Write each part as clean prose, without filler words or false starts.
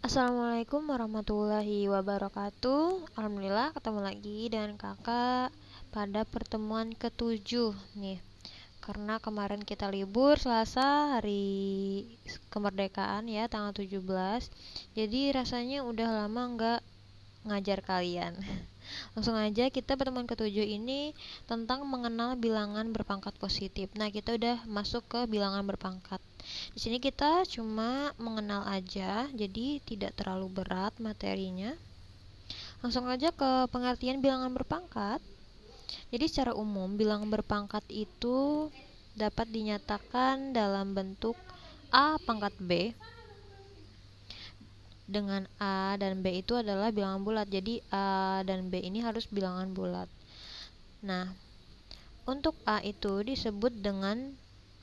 Assalamualaikum warahmatullahi wabarakatuh. Alhamdulillah ketemu lagi dengan kakak pada pertemuan ketujuh nih. Karena kemarin kita libur Selasa, hari kemerdekaan ya, tanggal 17. Jadi rasanya udah lama nggak ngajar kalian. Langsung aja, kita pertemuan ketujuh ini tentang mengenal bilangan berpangkat positif. Nah, kita udah masuk ke bilangan berpangkat. Di sini kita cuma mengenal aja, jadi tidak terlalu berat materinya. Langsung aja ke pengertian bilangan berpangkat. Jadi secara umum, bilangan berpangkat itu dapat dinyatakan dalam bentuk A pangkat B, dengan A dan B itu adalah bilangan bulat. Jadi A dan B ini harus bilangan bulat. Nah, untuk A itu disebut dengan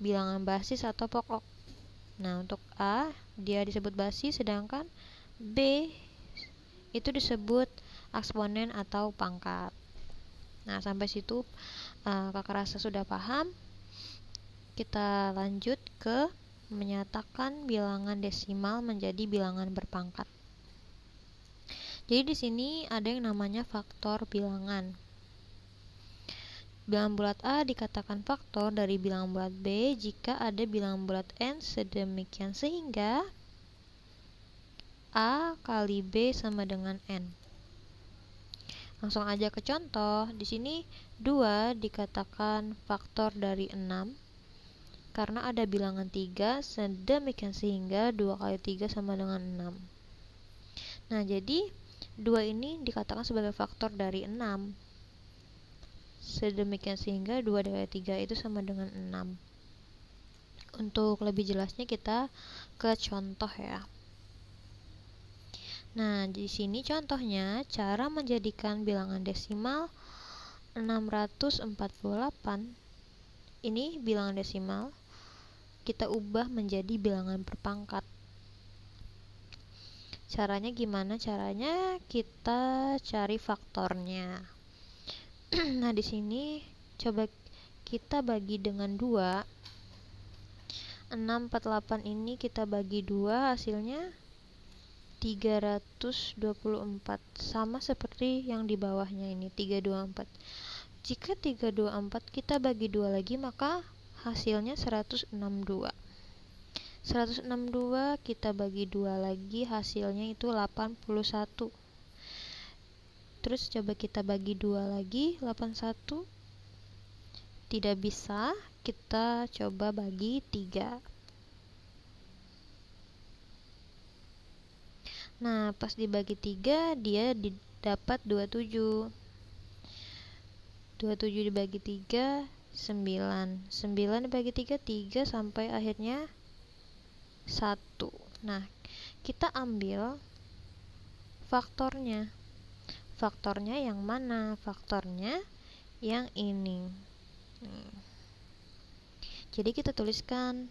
bilangan basis atau pokok. Nah, untuk A dia disebut basis, sedangkan B itu disebut eksponen atau pangkat. Nah, sampai situ kakak rasa sudah paham. Kita lanjut ke menyatakan bilangan desimal menjadi bilangan berpangkat. Jadi di sini ada yang namanya faktor bilangan. Bilangan bulat A dikatakan faktor dari bilangan bulat B jika ada bilangan bulat N sedemikian sehingga A kali B sama dengan N. Langsung aja ke contoh. Di sini 2 dikatakan faktor dari 6 karena ada bilangan 3 sedemikian sehingga 2 kali 3 sama dengan 6. Nah, jadi 2 ini dikatakan sebagai faktor dari 6 sedemikian sehingga 2 dikali 3 itu sama dengan 6. Untuk lebih jelasnya kita ke contoh ya. Nah, di sini contohnya cara menjadikan bilangan desimal 648. Ini bilangan desimal kita ubah menjadi bilangan berpangkat. Caranya gimana? Caranya kita cari faktornya. Nah, di sini coba kita bagi dengan 2. 648 ini kita bagi 2, hasilnya 324. Sama seperti yang di bawahnya ini, 324. Jika 324 kita bagi 2 lagi, maka hasilnya 162. 162 kita bagi 2 lagi, hasilnya itu 81. Terus coba kita bagi 2 lagi, 81. Tidak bisa, kita coba bagi 3. Nah, pas dibagi 3 dia dapat 27. 27 dibagi 3 9. 9 dibagi 3 3 sampai akhirnya 1. Nah, kita ambil faktornya. Faktornya yang mana? Faktornya yang ini. Jadi kita tuliskan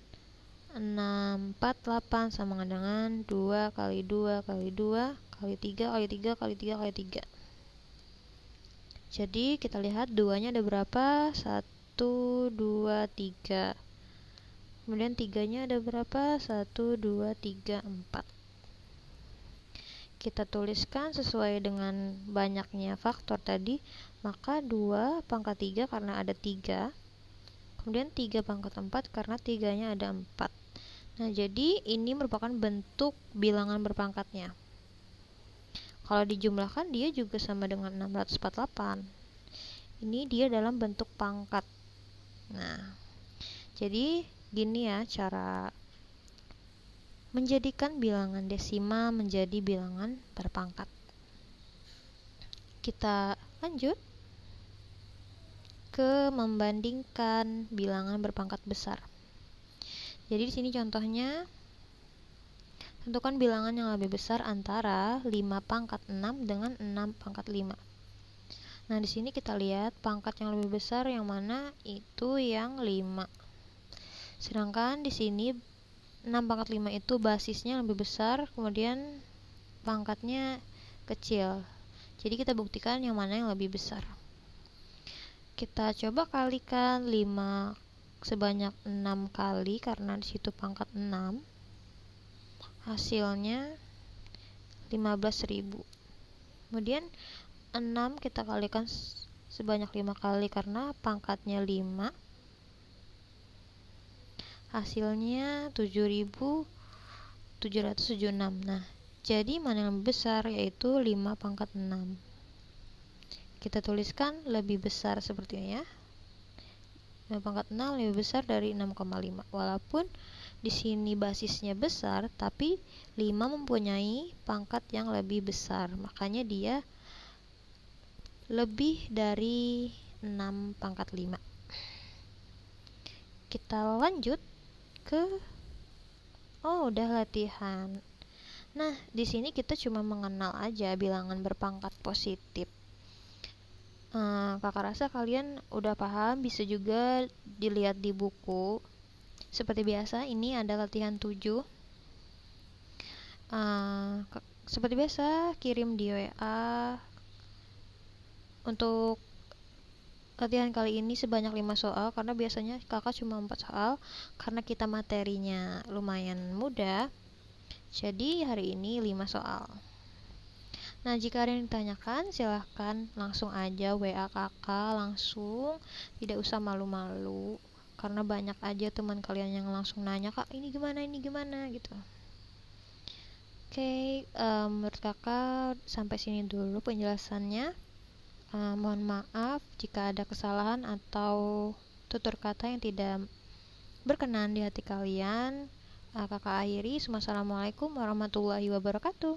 648 sama dengan 2 kali 2 kali 2 kali 3 kali 3 kali 3 kali 3. Jadi kita lihat 2-nya ada berapa? 1, 2, 3. Kemudian 3-nya ada berapa? 1, 2, 3, 4. Kita tuliskan sesuai dengan banyaknya faktor tadi, maka 2 pangkat 3 karena ada 3. Kemudian 3 pangkat 4 karena 3-nya ada 4. Nah, jadi ini merupakan bentuk bilangan berpangkatnya. Kalau dijumlahkan dia juga sama dengan 648. Ini dia dalam bentuk pangkat. Nah, jadi gini ya cara menjadikan bilangan desimal menjadi bilangan berpangkat. Kita lanjut ke membandingkan bilangan berpangkat besar. Jadi di sini contohnya, tentukan bilangan yang lebih besar antara 5 pangkat 6 dengan 6 pangkat 5. Nah, di sini kita lihat pangkat yang lebih besar yang mana? Itu yang 5. Sedangkan di sini 6 pangkat 5 itu basisnya lebih besar, kemudian pangkatnya kecil. Jadi kita buktikan yang mana yang lebih besar. Kita coba kalikan 5 sebanyak 6 kali karena di situ pangkat 6. Hasilnya 15.000. Kemudian 6 kita kalikan sebanyak 5 kali karena pangkatnya 5. Hasilnya 7.776. Nah, jadi mana yang lebih besar, yaitu 5 pangkat 6. Kita tuliskan lebih besar seperti ini ya. 5 pangkat 6 lebih besar dari 6,5. Walaupun di sini basisnya besar, tapi 5 mempunyai pangkat yang lebih besar. Makanya dia lebih dari 6 pangkat 5. Kita lanjut ke udah latihan. Nah, di sini kita cuma mengenal aja bilangan berpangkat positif. Kakak rasa kalian udah paham, bisa juga dilihat di buku. Seperti biasa, ini ada latihan 7. Seperti biasa, kirim di WA. Untuk latihan kali ini sebanyak 5 soal, karena biasanya kakak cuma 4 soal, karena kita materinya lumayan mudah. Jadi hari ini 5 soal. Nah, jika ada yang ditanyakan, silahkan langsung aja WA kakak langsung, tidak usah malu-malu, karena banyak aja teman kalian yang langsung nanya, kak ini gimana gitu. Oke, menurut kakak sampai sini dulu penjelasannya. Mohon maaf jika ada kesalahan atau tutur kata yang tidak berkenan di hati kalian. Kakak akhiri, wassalamualaikum warahmatullahi wabarakatuh.